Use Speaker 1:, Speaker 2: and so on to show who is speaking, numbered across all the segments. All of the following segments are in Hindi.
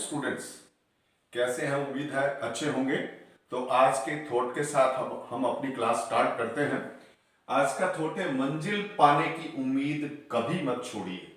Speaker 1: स्टूडेंट्स, कैसे हैं? उम्मीद है अच्छे होंगे। तो आज के थॉट के साथ हम अपनी क्लास स्टार्ट करते हैं। आज का थॉट है, मंजिल पाने की उम्मीद कभी मत छोड़िए,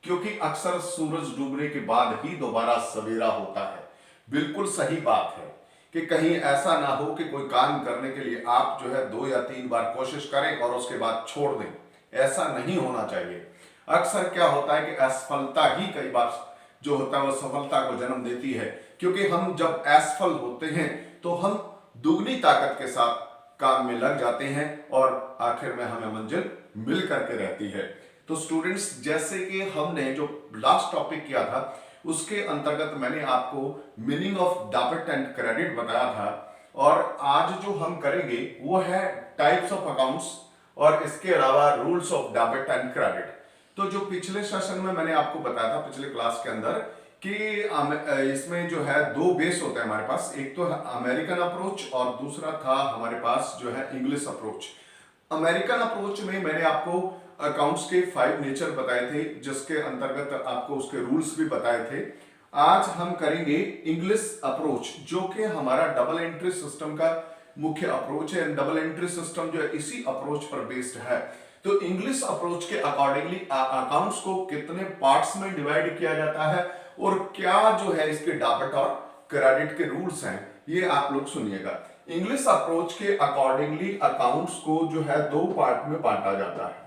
Speaker 1: क्योंकि अक्सर सूरज डूबने के बाद ही दोबारा सवेरा होता है। बिल्कुल सही बात है कि कहीं ऐसा ना हो कि कोई काम करने के लिए आप जो है 2 या 3 बार कोशिश करें और उसके बाद छोड़ दें। ऐसा नहीं होना चाहिए। अक्सर क्या होता है कि असफलता ही कई बार जो होता है वो सफलता को जन्म देती है, क्योंकि हम जब असफल होते हैं तो हम दुगनी ताकत के साथ काम में लग जाते हैं और आखिर में हमें मंजिल मिल करके रहती है। तो स्टूडेंट्स, जैसे कि हमने जो लास्ट टॉपिक किया था उसके अंतर्गत मैंने आपको meaning of debit and credit बताया था, और आज जो हम करेंगे वो है टाइप्स ऑफ अकाउंट्स और इसके अलावा rules of debit and credit. तो जो पिछले सेशन में मैंने आपको बताया था पिछले क्लास के अंदर कि इसमें जो है 2 बेस होते हैं हमारे पास, एक तो अमेरिकन अप्रोच और दूसरा था हमारे पास जो है इंग्लिश अप्रोच। अमेरिकन अप्रोच में मैंने आपको अकाउंट्स के 5 नेचर बताए थे, जिसके अंतर्गत आपको उसके रूल्स भी बताए थे। आज हम करेंगे इंग्लिश अप्रोच, जो कि हमारा डबल एंट्री सिस्टम का मुख्य अप्रोच है। डबल एंट्री सिस्टम जो है इसी अप्रोच पर बेस्ड है। तो इंग्लिश अप्रोच के अकॉर्डिंगली अकाउंट्स को कितने पार्ट्स में डिवाइड किया जाता है और क्या जो है इसके डेबिट और क्रेडिट के रूल्स हैं, ये आप लोग सुनिएगा। इंग्लिश अप्रोच के अकॉर्डिंगली अकाउंट्स को जो है 2 पार्ट में बांटा जाता है।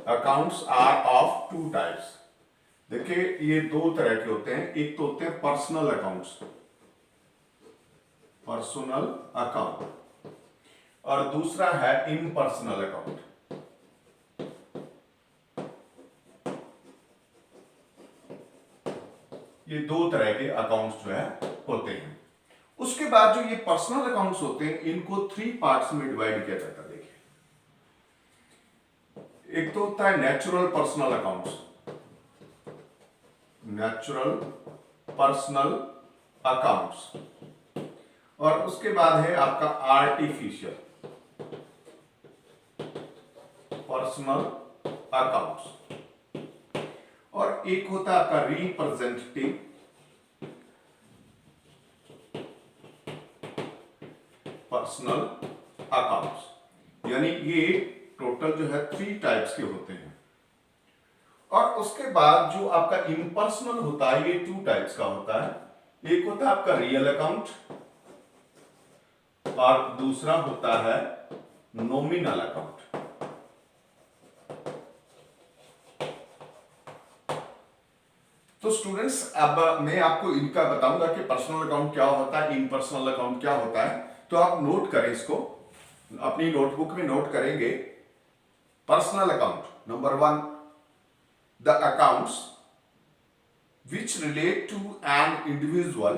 Speaker 1: Accounts are of 2 types. देखिए, ये 2 तरह के होते हैं। एक तो होते हैं पर्सनल अकाउंट्स, पर्सनल अकाउंट, और दूसरा है इम्पर्सनल अकाउंट। ये 2 तरह के अकाउंट्स जो है होते हैं। उसके बाद जो ये पर्सनल अकाउंट्स होते हैं इनको 3 पार्ट्स में डिवाइड किया जाता है। देखिए, एक तो होता है natural personal accounts, natural personal accounts, और उसके बाद है आपका आर्टिफिशियल पर्सनल अकाउंट्स, और एक होता है आपका रिप्रेजेंटेटिव पर्सनल अकाउंट्स। यानी ये टोटल जो है 3 टाइप्स के होते हैं। और उसके बाद जो आपका इम्पर्सनल होता है ये 2 टाइप्स का होता है। एक होता है आपका रियल अकाउंट और दूसरा होता है नॉमिनल अकाउंट। तो स्टूडेंट्स, अब मैं आपको इनका बताऊंगा कि पर्सनल अकाउंट क्या होता है, इम्पर्सनल अकाउंट क्या होता है। तो आप नोट करें, इसको अपनी नोटबुक में नोट करेंगे। Personal account number 1, the accounts which relate to an individual,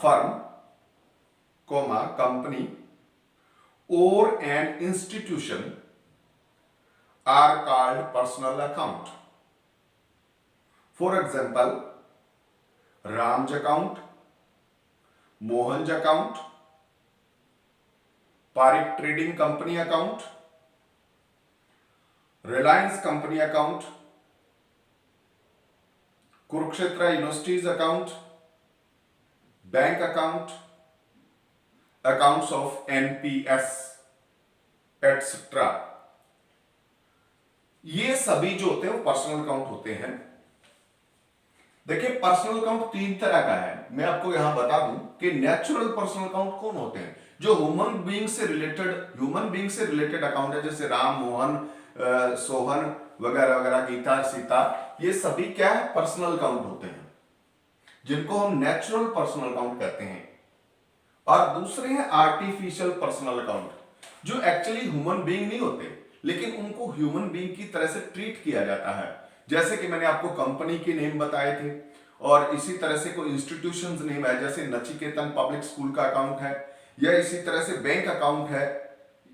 Speaker 1: firm, company और an institution are called personal account. For example, Ram's account, Mohan's account, Parik Trading Company account, Reliance Company account, Kurukshetra University's account, bank account, accounts of NPS, etc. ये सभी जो होते हैं वो पर्सनल अकाउंट होते हैं। देखिए, पर्सनल अकाउंट 3 तरह का है। मैं आपको यहां बता दूं कि नेचुरल पर्सनल अकाउंट कौन होते हैं, जो ह्यूमन बीइंग से रिलेटेड अकाउंट है, जैसे राम, मोहन, सोहन वगैरह वगैरह, गीता, सीता, ये सभी क्या है, पर्सनल अकाउंट होते हैं, जिनको हम नेचुरल पर्सनल अकाउंट कहते हैं। और दूसरे हैं आर्टिफिशियल पर्सनल अकाउंट, जो एक्चुअली ह्यूमन बीइंग नहीं होते, लेकिन उनको ह्यूमन बीइंग की तरह से ट्रीट किया जाता है। जैसे कि मैंने आपको कंपनी के नेम बताए थे, और इसी तरह से कोई इंस्टीट्यूशंस नेम है, जैसे नचिकेतन पब्लिक स्कूल का अकाउंट है, या इसी तरह से बैंक अकाउंट है,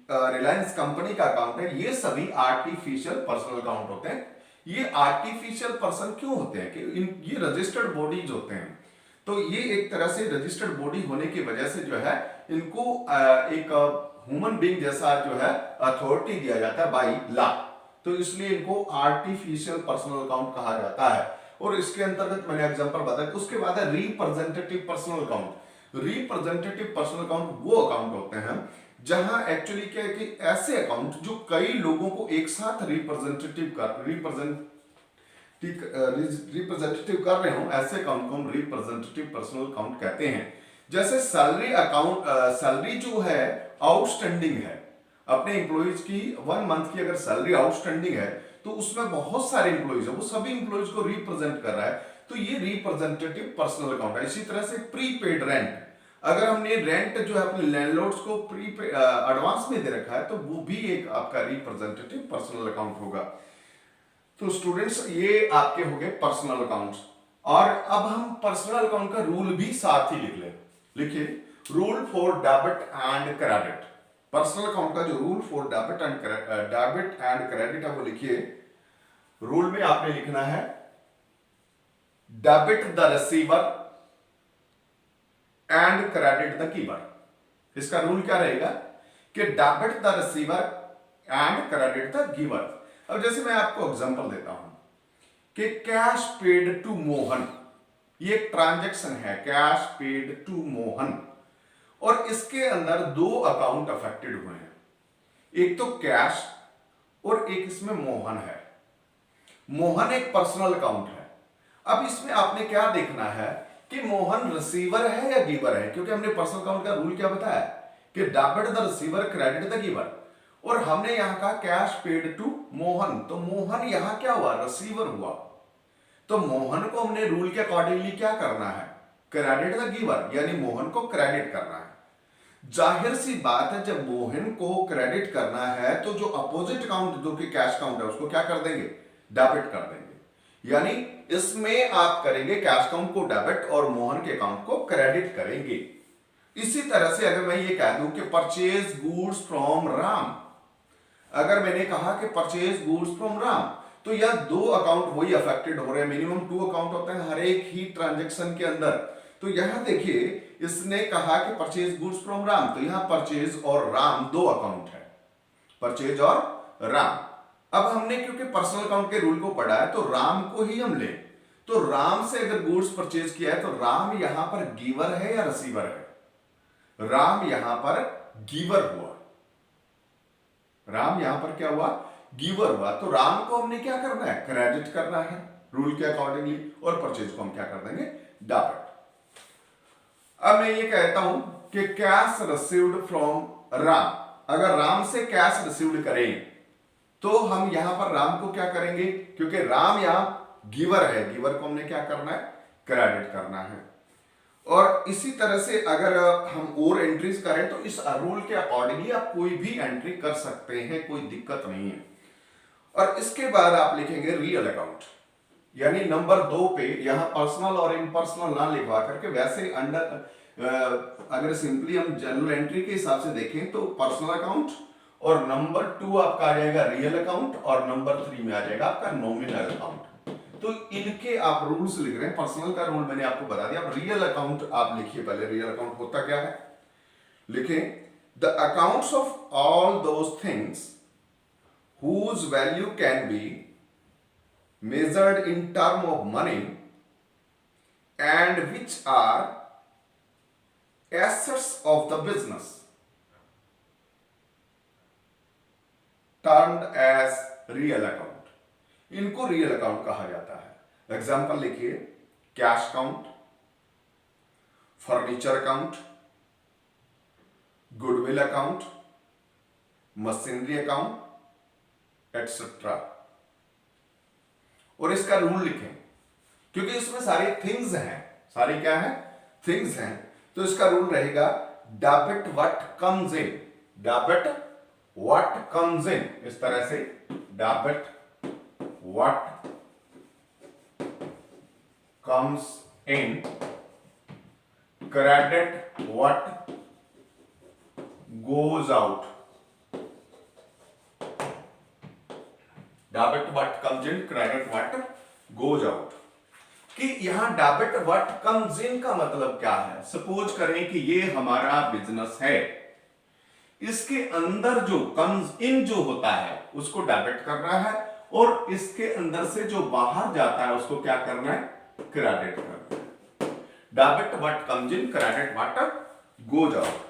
Speaker 1: रिलायंस कंपनी का अकाउंट है। ये सभी आर्टिफिशियल पर्सनल अकाउंट होते हैं। ये आर्टिफिशियल पर्सन क्यों होते हैं कि ये रजिस्टर्ड बॉडीज होते हैं। तो ये एक तरह से रजिस्टर्ड बॉडी होने की वजह से जो है इनको एक ह्यूमन बीइंग जैसा जो है अथॉरिटी दिया जाता है बाय लॉ। तो इसलिए इनको आर्टिफिशियल पर्सनल अकाउंट कहा जाता है। और इसके अंतर्गत मैंने एग्जांपल बताया। उसके बाद है representative personal account. Representative personal account वो अकाउंट होते हैं जहां एक्चुअली क्या है कि ऐसे अकाउंट जो कई लोगों को एक साथ रिप्रेजेंटेटिव कर रहे हो, ऐसे अकाउंट को हम रिप्रेजेंटेटिव पर्सनल अकाउंट कहते हैं। जैसे सैलरी अकाउंट, सैलरी जो है आउटस्टैंडिंग है अपने एम्प्लॉइज की, 1 मंथ की अगर सैलरी आउटस्टैंडिंग है तो उसमें बहुत सारे एम्प्लॉइज है, वो सभी एम्प्लॉइज को रिप्रेजेंट कर रहा है, तो ये रिप्रेजेंटेटिव पर्सनल अकाउंट है। इसी तरह से प्रीपेड रेंट, अगर हमने रेंट जो है अपने लैंडलॉर्ड्स को एडवांस में दे रखा है तो वो भी एक आपका रिप्रेजेंटेटिव पर्सनल अकाउंट होगा। तो स्टूडेंट्स ये आपके हो गए पर्सनल अकाउंट्स। और अब हम पर्सनल अकाउंट का रूल भी साथ ही लिख लें। लिखिए rule for debit and credit. Personal account का जो rule for debit and credit है वो लिखिए। रूल में आपने लिखना है debit the receiver and credit the giver. इसका रूल क्या रहेगा कि debit the receiver and credit the giver. अब जैसे मैं आपको एग्जांपल देता हूं कि कैश पेड टू मोहन, ये एक ट्रांजैक्शन है, कैश पेड टू मोहन, और इसके अंदर 2 अकाउंट अफेक्टेड हुए हैं, एक तो कैश और एक इसमें मोहन है। मोहन एक पर्सनल अकाउंट है। अब इसमें आपने क्या देखना है कि मोहन रिसीवर है या गिवर है, क्योंकि हमने पर्सनल अकाउंट का रूल क्या बताया कि debit the receiver credit the giver, और हमने यहां कहा कैश पेड टू मोहन, तो मोहन यहां क्या हुआ, रिसीवर हुआ। तो मोहन को हमने रूल के अकॉर्डिंगली क्या करना है, क्रेडिट द गिवर, यानी मोहन को क्रेडिट करना है। जाहिर सी बात है जब मोहन को क्रेडिट करना है तो जो अपोजिट अकाउंट जो कि कैश अकाउंट है उसको क्या कर देंगे, डेबिट कर देंगे। यानी इसमें आप करेंगे कैश अकाउंट को डेबिट और मोहन के अकाउंट को क्रेडिट करेंगे। इसी तरह से अगर मैं ये कह दूं कि परचेज गुड्स फ्रॉम राम, अगर मैंने कहा कि परचेज गुड्स फ्रॉम राम, तो यह 2 अकाउंट वही अफेक्टेड हो रहे हैं। मिनिमम 2 अकाउंट होते हैं हर एक ही ट्रांजैक्शन के अंदर। तो यहां देखिए इसने कहा कि परचेज गुड्स फ्रॉम राम, तो यहां परचेज और राम 2 अकाउंट है, परचेज और राम। अब हमने क्योंकि पर्सनल अकाउंट के रूल को पढ़ा है तो राम को ही हम ले, तो राम से अगर गुड्स परचेज किया है तो राम यहां पर गिवर है या रिसीवर है, राम यहां पर गिवर हुआ, राम यहां पर क्या हुआ, गिवर हुआ। तो राम को हमने क्या करना है, क्रेडिट करना है रूल के अकॉर्डिंगली, और परचेज को हम क्या कर देंगे, डेबिट। अब मैं ये कहता हूं कि कैश रिसीव्ड फ्रॉम राम, अगर राम से कैश रिसीव्ड करें तो हम यहां पर राम को क्या करेंगे, क्योंकि राम यहां गिवर है, गिवर को हमने क्या करना है, क्रेडिट करना है। और इसी तरह से अगर हम और एंट्रीज करें तो इस रूल के अकॉर्डिंगली आप कोई भी एंट्री कर सकते हैं, कोई दिक्कत नहीं है। और इसके बाद आप लिखेंगे रियल अकाउंट, यानी नंबर 2 पे यहां पर्सनल और इम्पर्सनल ना लिखवा करके वैसे अंडर अगर सिंपली हम जनरल एंट्री के हिसाब से देखें तो पर्सनल अकाउंट, और नंबर 2 आपका आ जाएगा रियल अकाउंट, और नंबर 3 में आ जाएगा आपका नॉमिनल अकाउंट। तो इनके आप रूल्स लिख रहे हैं। पर्सनल का रूल मैंने आपको बता दिया। अब रियल अकाउंट आप लिखिए पहले, रियल अकाउंट होता क्या है, लिखें the accounts of all those things whose value can be measured in term of money and which are assets of the business termed as real account, इनको रियल अकाउंट कहा जाता है। एग्जाम्पल लिखिए cash account, furniture account, goodwill account, machinery account etcetera. और इसका रूल लिखें क्योंकि इसमें सारी थिंग्स हैं, सारी क्या है, थिंग्स हैं। तो इसका रूल रहेगा debit what comes in, debit what comes in, इस तरह से debit what comes in, credit what goes out, debit what comes in, credit what goes out. कि यहां डेबिट व्हाट कम्स इन का मतलब क्या है, सपोज करें कि ये हमारा बिजनेस है, इसके अंदर जो कम्स इन जो होता है उसको डेबिट करना है, और इसके अंदर से जो बाहर जाता है उसको क्या करना है, क्रेडिट करना है। Debit what comes in, credit what goes out.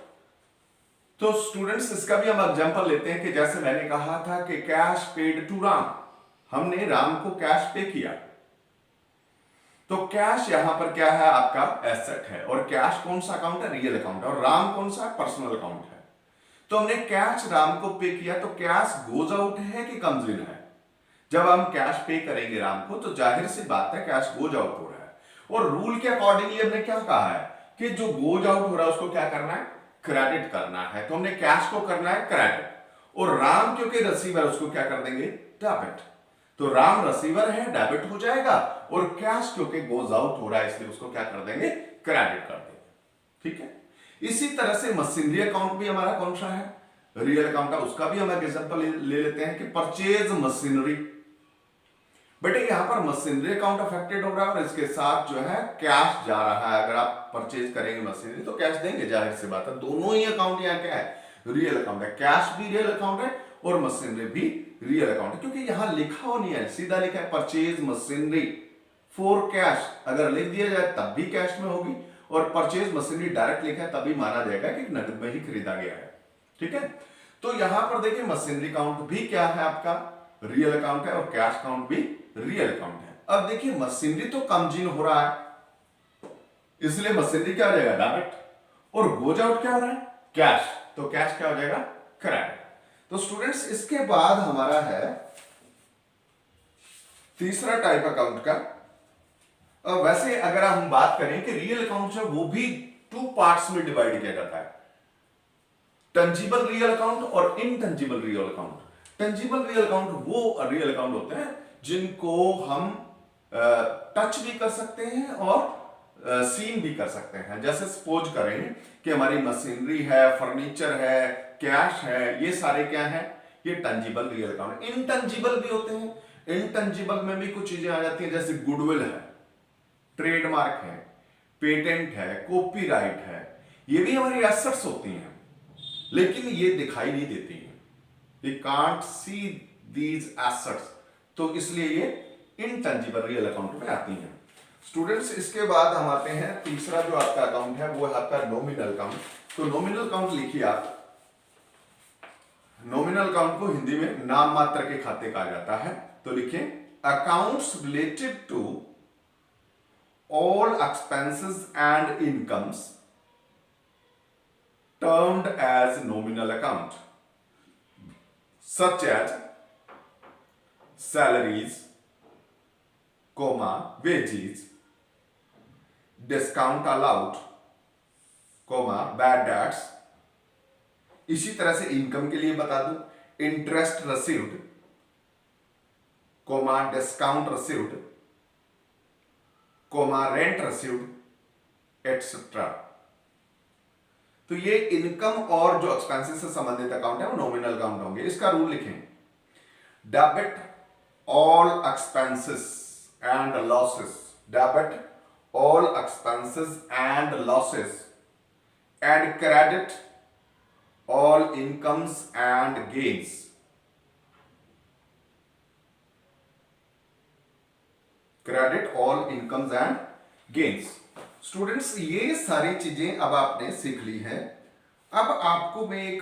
Speaker 1: तो स्टूडेंट्स इसका भी हम एग्जांपल लेते हैं कि जैसे मैंने कहा था कि कैश पेड टू राम, हमने राम को कैश पे किया, तो कैश यहां पर क्या है, आपका एसेट है, और कैश कौन सा अकाउंट है, रियल अकाउंट है, और राम कौन सा पर्सनल अकाउंट है। तो हमने कैश राम को पे किया, तो कैश गोज आउट है कि कम्स इन है। जब हम कैश पे करेंगे राम को तो जाहिर सी बात है कैश गोज आउट हो रहा है, और रूल के अकॉर्डिंगली हमने क्या कहा है कि जो गोज आउट हो रहा है उसको क्या करना है, क्रेडिट करना है। तो हमने कैश को करना है क्रेडिट, और राम क्योंकि रिसीवर उसको क्या कर देंगे, डेबिट। तो राम रिसीवर है, डेबिट हो जाएगा, और कैश क्योंकि गोज आउट हो रहा है इसलिए उसको क्या कर देंगे, क्रेडिट कर देंगे। ठीक है। इसी तरह से मशीनरी अकाउंट भी हमारा कौन सा है, रियल अकाउंट है, उसका भी हम एक एग्जांपल ले लेते हैं कि परचेज मशीनरी। बेटे यहां पर मशीनरी अकाउंट अफेक्टेड हो रहा है, और इसके साथ जो है कैश जा रहा है। अगर आप परचेज करेंगे मशीनरी तो कैश देंगे, जाहिर सी बात है। दोनों ही अकाउंट यहां क्या है, रियल अकाउंट है। कैश भी रियल अकाउंट है और मशीनरी भी रियल अकाउंट है, क्योंकि यहां लिखा हो नहीं है, सीधा लिखा है परचेज मशीनरी फॉर कैश। अगर लिख दिया जाए तब भी कैश में होगी, और परचेज मशीनरी डायरेक्ट लिखा है तभी माना जाएगा कि नकद में ही खरीदा गया है। ठीक है। तो यहां पर देखिए मशीनरी अकाउंट भी क्या है, आपका रियल अकाउंट है, और कैश अकाउंट भी रियल अकाउंट है। अब देखिए मशीनरी तो कमजिन हो रहा है, इसलिए मशीनरी क्या हो जाएगा, डेबिट, और गोज आउट क्या हो रहा है, कैश, तो कैश क्या हो जाएगा, क्रेडिट। तो स्टूडेंट्स इसके बाद हमारा है तीसरा टाइप अकाउंट का। वैसे अगर हम बात करें कि रियल अकाउंट जो वो भी टू पार्ट्स में डिवाइड किया जाता है, टंजिबल रियल अकाउंट और इनटंजिबल रियल अकाउंट। टंजिबल रियल अकाउंट वो रियल अकाउंट होते हैं जिनको हम टच भी कर सकते हैं और सीन भी कर सकते हैं। जैसे सपोज करें कि हमारी मशीनरी है, फर्नीचर है, कैश है, ये सारे क्या हैं, ये टंजिबल रियल अकाउंट। इनटंजिबल भी होते हैं, इनटंजिबल में भी कुछ चीजें आ जाती हैं, जैसे गुडविल है, ट्रेडमार्क है, पेटेंट है, कॉपीराइट है, ये भी हमारी एसेट्स होती हैं, लेकिन ये दिखाई नहीं देती हैं, we can't see these assets, तो इसलिए ये इनटंजिबल रियल अकाउंट में आती हैं। स्टूडेंट्स इसके बाद हम आते हैं तीसरा जो आपका अकाउंट है वो है आपका नॉमिनल अकाउंट। तो नॉमिनल अकाउंट लिखिए आप। नॉमिनल अकाउंट को हिंदी में नाम मात्र के खाते कहा जाता है। तो लिखिए accounts related to all expenses and incomes termed as nominal account, such as salaries, wages, discount allowed, bad debts। इसी तरह से इनकम के लिए बता दूं, interest received, discount received, rent received, etcetera. तो ये इनकम और जो एक्सपेंसेस से संबंधित अकाउंट है वो नॉमिनल अकाउंट होंगे। इसका रूल लिखें, debit all expenses and losses, debit all expenses and losses, and credit all incomes and gains. Credit all incomes and gains. Students ये सारी चीजें अब आपने सीख ली हैं। अब आपको मैं एक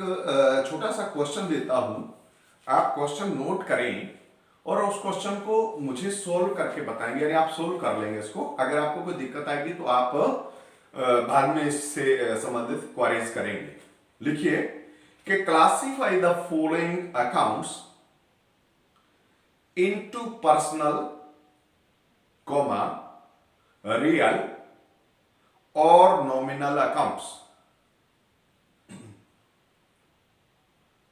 Speaker 1: छोटा सा क्वेश्चन देता हूं, आप क्वेश्चन नोट करें और उस क्वेश्चन को मुझे सोल्व करके बताएंगे, यानी आप सोल्व कर लेंगे इसको। अगर आपको कोई दिक्कत आएगी तो आप बाद में इससे संबंधित क्वेरीज करेंगे। लिखिए कि classify the following accounts into personal, real और नॉमिनल अकाउंट्स।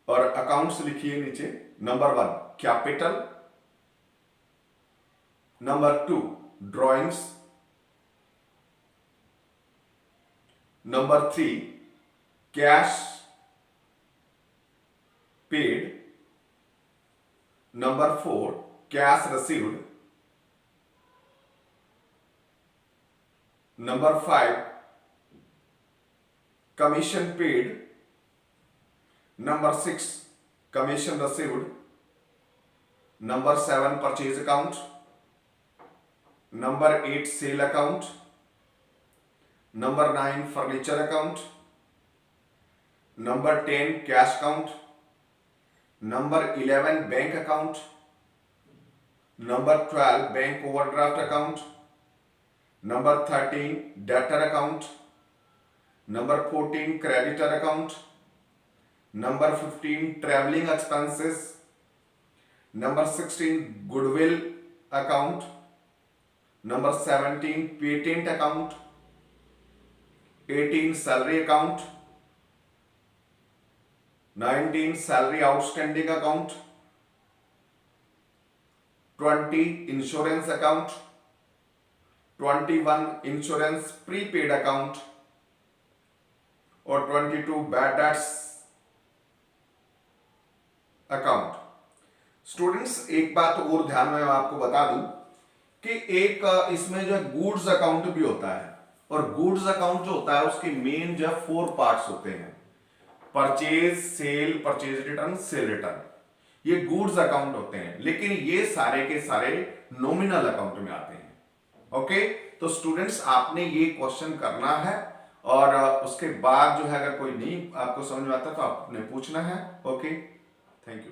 Speaker 1: और अकाउंट्स लिखिए नीचे, number 1 capital, number 2 drawings, number 3 cash paid, number 4 cash received, number 5 commission paid, Number 6, commission received. Number 7, purchase account. Number 8, sale account. Number 9, furniture account. Number 10, cash account. Number 11, bank account. Number 12, bank overdraft account. Number 13, debtor account. Number 14, creditor account. Number 15, traveling expenses. Number 16, goodwill account. Number 17, patent account. 18, salary account. 19, salary outstanding account. 20, insurance account. 21, insurance prepaid account. और 22, bad debts अकाउंट। स्टूडेंट्स एक बात और ध्यान में आपको बता दूं कि एक इसमें जो है गुड्स अकाउंट भी होता है, और गुड्स अकाउंट जो होता है उसके मेन जो है 4 पार्ट्स होते हैं: purchase, sale, purchase return, sale return. ये गुड्स अकाउंट होते हैं, लेकिन ये सारे के सारे नॉमिनल अकाउंट में आते हैं। ओके, तो स्टूडेंट्स आपने ये क्वेश्चन करना है, और उसके बाद जो है अगर कोई नहीं आपको समझ में आता तो आपने पूछना है। Okay, thank you.